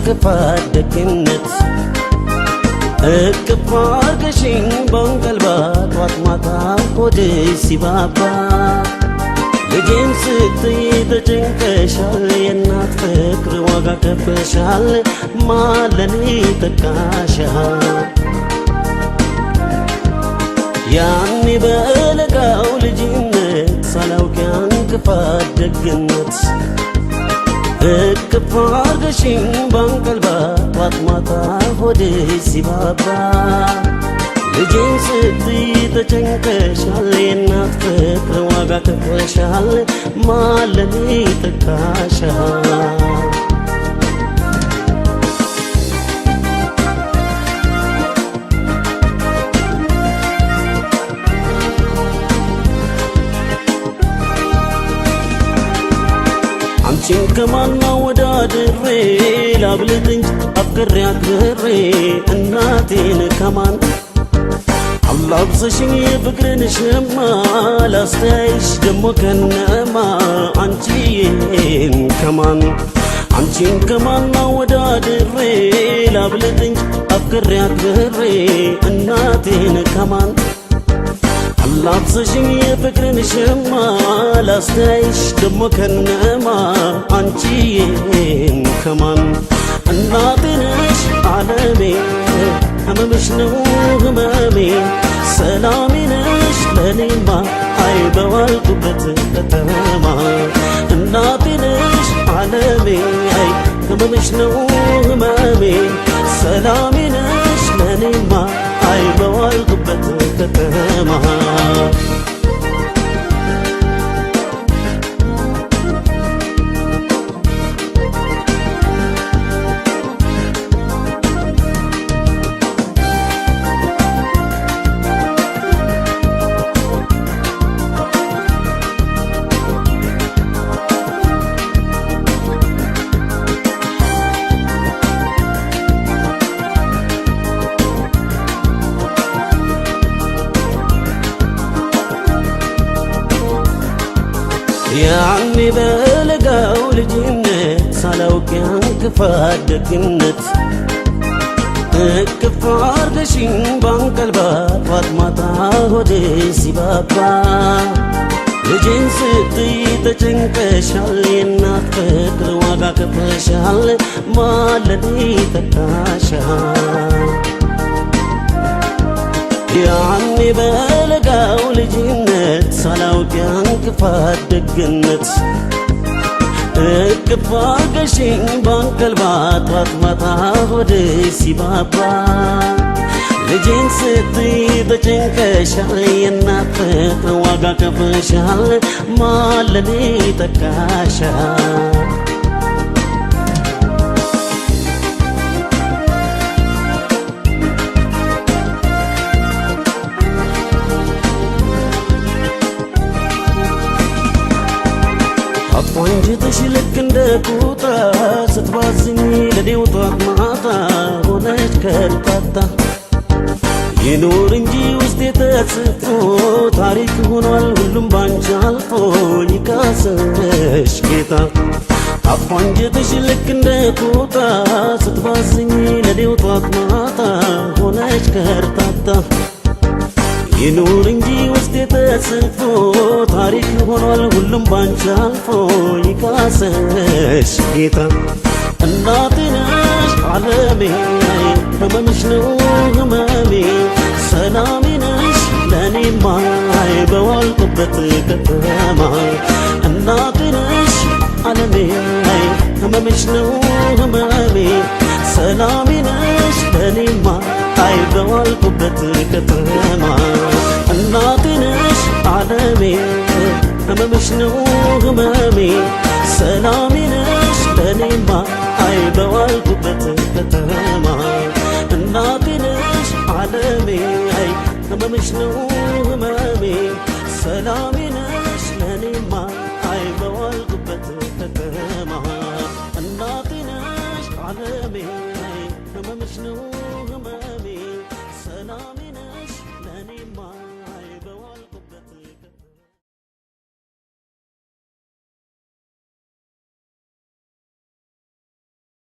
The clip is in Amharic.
ክፋት ደግነት እቅፍ አርገሽኝ በንቀልባ ጧት ማታ ሆድሽ ሲባባ ልጄን ስትይ ተጨንቀሻል የእናት ፍቅር ዋጋ ከፍለሻል ማለኔ ተካሻል ያኔ በለጋው ልጅነት ሳላውቅ ያን ክፋት ደግነት እቅፍ አርገሽኝ በንቀልባ ጧት ማታ ሆድሽ ሲባባ ልጄን ስትይ ተጨንቀሻል የእናት ፍቅር ዋጋ ከፍለሻል ማለኔ ተካሻል አንቺን ከማና ወዳድሬ ላብልጥ እንጂ አፍቅሬ አክብሬ እናቴን ከማን አላብሰሽኝ የፍቅርን ሸማ ላስተያይሽ ደሞ ከነማ አንቺን ከማን አንቺን ከማና ወዳድሬ ላብልጥ እንጂ አፍቅሬ አክብሬ እናቴን ከማን አላብሰሽኝ የፍቅርን ሸማ ላስተያይሽ ደሞ ከነማ አንቺን ከማን እናቴ ነሽ ዓለሜ ህመምሽ ነው ህመሜ ሰላሜ ነሽ ለኔማ አይ በዋልኩበት ከተማ እናቴ ነሽ ዓለሜ አይ ህመምሽ ነው ህመሜ ሰላሜ ነሽ ለኔማ አይ በዋልኩበት ከተማ ያኔ በለጋው ልጅነት ሳላውቅ ያን ክፋት ደግነት እቅፍ አርገሽኝ በንቀልባ ጧት ማታ ሆድሽ ሲባባ ልጄን ስትይ ተጨንቀሻል የእናት ፍቅር ዋጋ ከፍለሻል ማለኔ ተካሻል ያኔ በለጋው ልጅነት ሳላውቅ ያን ክፋት ደግነት እቅፍ አርገሽኝ በንቀልባ ጧት ማታ ሆድሽ ሲባባ ልጄን ስትይ ተጨንቀሻል የእናት ፍቅር ዋጋ ከፍለሻል ማለኔ ተካሻል አንጀትሽ ልክ እንደ ኩታ ስትባዝኝ ለኔው ጧት ማታ ሆነች ከርታታ ይኑር እንጂ ውስጤ ተጽፎ ታሪክ ሆኗል ሁሉም ባንቺ አልፎ ይካሰሽ ጌታ አንጀትሽ ልክ እንደ ኩታ ስትባዝኝ ለኔው ጧት ማታ ሆነች ከርታታ ይኑር እንጂ ውስጤ ተጽፎ ታሪክ ሆኗል ሁሉም ባንቺ አልፎ ይካሰሽ ጌታ እናቴ ነሽ ዓለሜ ህመምሽ ነው ህመሜ ሰላሜ ነሽ ለኔማ በዋልኩበት ከተማ እናቴ ነሽ ዓለሜ ህመምሽ ነው ህመሜ ሰላሜ ነሽ ለኔማ በዋልኩበት ከተማ እናቴ ነሽ ዓለሜ ህመምሽ ነው ህመሜ ሰላሜ ነሽ ለኔማ በዋልኩበት ከተማ እናቴ ነሽ ዓለሜ ህመምሽ ነው ህመሜ ሰላሜ